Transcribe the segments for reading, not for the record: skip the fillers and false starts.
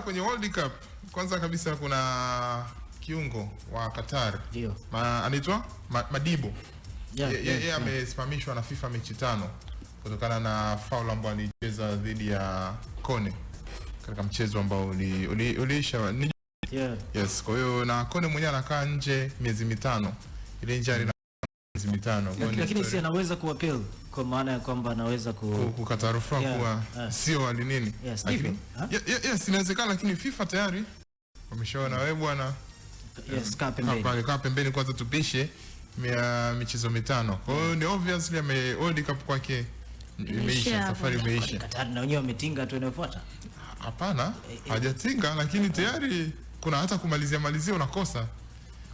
Kwenye World Cup kwanza kabisa kuna kiungo wa Qatar. Ndio. Anaitwa Madibo. Yeye amesimamishwa na FIFA mechi 5 kutokana na foul ambayo alicheza dhidi ya Kone katika mchezo ambao uliisha. Yes, kwa hiyo na Kone mwenyewe anakaa nje miezi 5. Ile injury na miezi 5. Lakini si anaweza kuappeal kwa maana ya kwamba anaweza kukata rufaa kuwa sio alinini. Lakini yes, inawezekana, lakini FIFA tayari wameshaona wewe bwana. Yes, kaa pembeni kwanza tupishe michezo 5. Kwa hiyo ni obviously World Cup kwake imeisha, safari imeisha. Qatar na wenyewe wametinga tu inayofuata. Hapana, hajatinga, lakini tayari kuna hata kumalizia unakosa.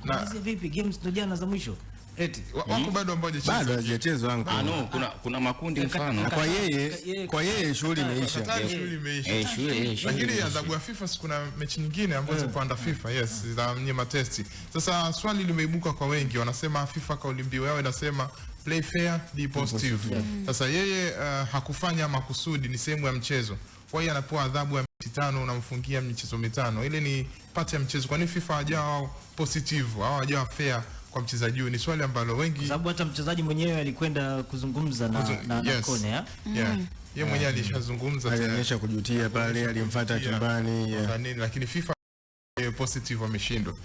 Na vipi games ndo jana za mwisho? Eti wako bado ambao hajachezwa wangu. No, kuna makundi mfano. Kwa yeye shughuli imeisha. Lakini adhabu ya FIFA kuna mechi nyingine ambazo panda FIFA, yes, za mnyima testi. Sasa swali limeibuka kwa wengi, wanasema FIFA kauli mbiu yao inasema play fair, be positive. Sasa yeye hakufanya makusudi, ni sehemu ya mchezo. Kwa hiyo anapewa adhabu ya mechi 5, unamfungia michezo 5. Ile ni part ya mchezo. Kwa nini FIFA hawajawa positive au hawajawa fair kwa mchezaji? Ni swali ambalo wengi, sababu hata mchezaji mwenyewe alikwenda kuzungumza na Kone yeye mwenyewe alishazungumza, alionyesha kujutia pale, alimfuata chumbani lakini FIFA positive wameshindwa.